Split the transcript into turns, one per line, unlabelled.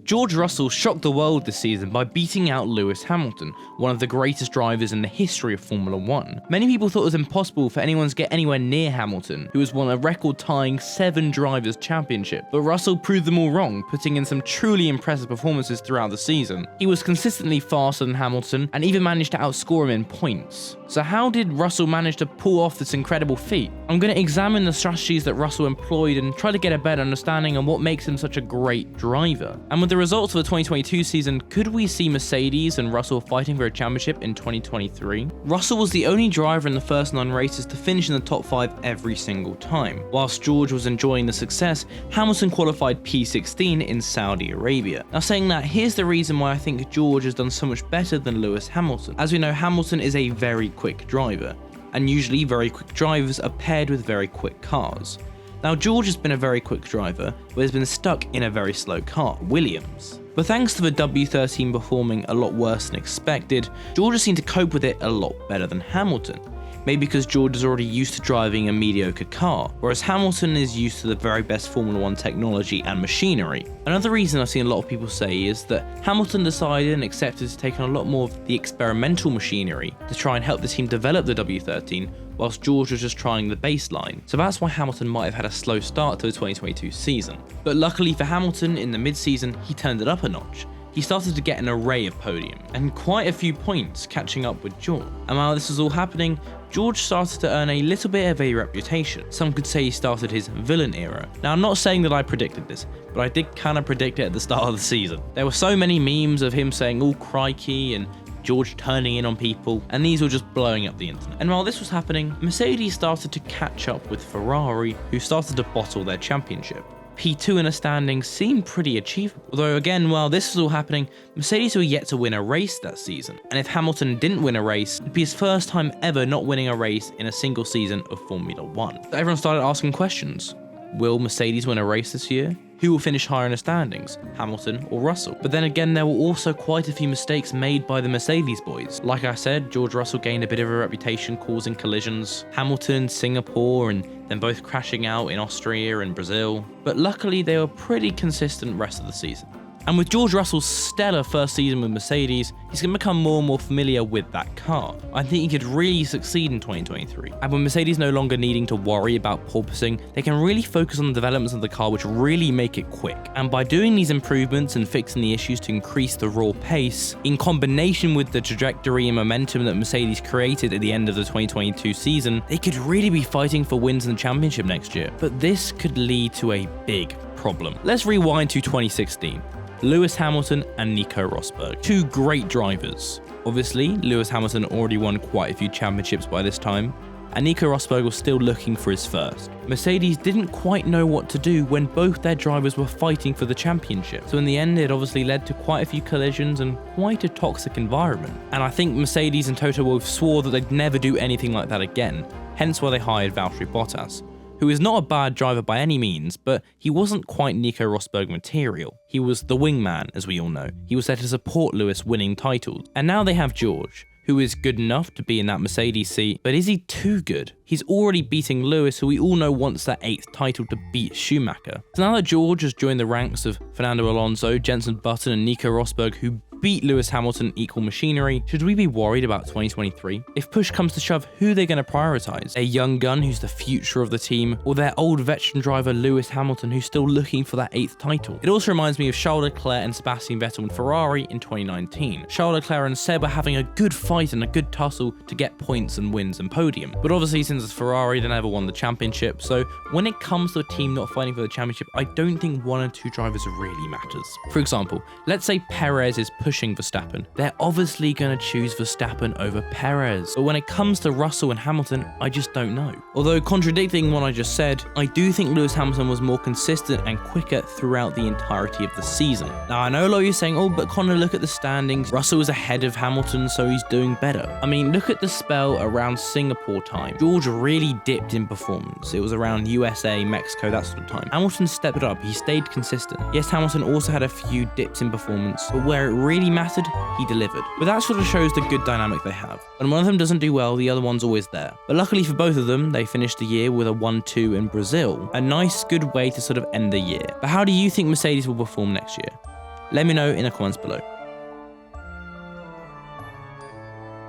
George Russell shocked the world this season by beating out Lewis Hamilton, one of the greatest drivers in the history of Formula 1. Many people thought it was impossible for anyone to get anywhere near Hamilton, who has won a record-tying 7 Drivers' Championship, but Russell proved them all wrong, putting in some truly impressive performances throughout the season. He was consistently faster than Hamilton, and even managed to outscore him in points. So how did Russell manage to pull off this incredible feat? I'm going to examine the strategies that Russell employed and try to get a better understanding on what makes him such a great driver. And with the results of the 2022 season, could we see Mercedes and Russell fighting for a championship in 2023? Russell was the only driver in the first 9 races to finish in the top 5 every single time. Whilst George was enjoying the success, Hamilton qualified P16 in Saudi Arabia. Now saying that, here's the reason why I think George has done so much better than Lewis Hamilton. As we know, Hamilton is a very quick driver, and usually very quick drivers are paired with very quick cars. Now George has been a very quick driver, but has been stuck in a very slow car, Williams. But thanks to the W13 performing a lot worse than expected, George has seemed to cope with it a lot better than Hamilton. Maybe because George is already used to driving a mediocre car, whereas Hamilton is used to the very best Formula 1 technology and machinery. Another reason I've seen a lot of people say is that Hamilton decided and accepted to take on a lot more of the experimental machinery to try and help the team develop the W13, whilst George was just trying the baseline. So that's why Hamilton might have had a slow start to the 2022 season. But luckily for Hamilton, in the mid-season, he turned it up a notch. He started to get an array of podium, and quite a few points catching up with George. And while this was all happening, George started to earn a little bit of a reputation. Some could say he started his villain era. Now I'm not saying that I predicted this, but I did kind of predict it at the start of the season. There were so many memes of him saying, "Oh crikey," and George turning in on people, and these were just blowing up the internet. And while this was happening, Mercedes started to catch up with Ferrari, who started to bottle their championship. P2 in the standings seemed pretty achievable. Although again, while this was all happening, Mercedes were yet to win a race that season. And if Hamilton didn't win a race, it'd be his first time ever not winning a race in a single season of Formula 1. So everyone started asking questions. Will Mercedes win a race this year? Who will finish higher in the standings, Hamilton or Russell? But then again, there were also quite a few mistakes made by the Mercedes boys. Like I said, George Russell gained a bit of a reputation causing collisions. Hamilton, Singapore, and then both crashing out in Austria and Brazil. But luckily, they were pretty consistent rest of the season. And with George Russell's stellar first season with Mercedes, he's going to become more and more familiar with that car. I think he could really succeed in 2023. And with Mercedes no longer needing to worry about porpoising, they can really focus on the developments of the car which really make it quick. And by doing these improvements and fixing the issues to increase the raw pace, in combination with the trajectory and momentum that Mercedes created at the end of the 2022 season, they could really be fighting for wins in the championship next year. But this could lead to a big problem. Let's rewind to 2016. Lewis Hamilton and Nico Rosberg, 2 great drivers. Obviously, Lewis Hamilton already won quite a few championships by this time, and Nico Rosberg was still looking for his first. Mercedes didn't quite know what to do when both their drivers were fighting for the championship. So in the end, it obviously led to quite a few collisions and quite a toxic environment. And I think Mercedes and Toto Wolff swore that they'd never do anything like that again, hence why they hired Valtteri Bottas, who is not a bad driver by any means, but he wasn't quite Nico Rosberg material. He was the wingman, as we all know. He was there to support Lewis winning titles. And now they have George, who is good enough to be in that Mercedes seat, but is he too good? He's already beating Lewis, who we all know wants that 8th title to beat Schumacher. So now that George has joined the ranks of Fernando Alonso, Jenson Button, and Nico Rosberg, who beat Lewis Hamilton equal machinery, should we be worried about 2023? If push comes to shove, who are they going to prioritise? A young gun who's the future of the team, or their old veteran driver Lewis Hamilton who's still looking for that 8th title? It also reminds me of Charles Leclerc and Sebastian Vettel in Ferrari in 2019. Charles Leclerc and Seb are having a good fight and a good tussle to get points and wins and podium. But obviously since it's Ferrari, they never won the championship, so when it comes to a team not fighting for the championship, I don't think 1 or 2 drivers really matters. For example, let's say Perez is pushing Verstappen. They're obviously going to choose Verstappen over Perez. But when it comes to Russell and Hamilton, I just don't know. Although contradicting what I just said, I do think Lewis Hamilton was more consistent and quicker throughout the entirety of the season. Now I know a lot of you are saying, oh, but Connor, look at the standings. Russell is ahead of Hamilton, so he's doing better. I mean, look at the spell around Singapore time. George really dipped in performance. It was around USA, Mexico, that sort of time. Hamilton stepped it up. He stayed consistent. Yes, Hamilton also had a few dips in performance, but where it really mattered, he delivered. But that sort of shows the good dynamic they have. When one of them doesn't do well, the other one's always there. But luckily for both of them, they finished the year with a 1-2 in Brazil. A nice, good way to sort of end the year. But how do you think Mercedes will perform next year? Let me know in the comments below.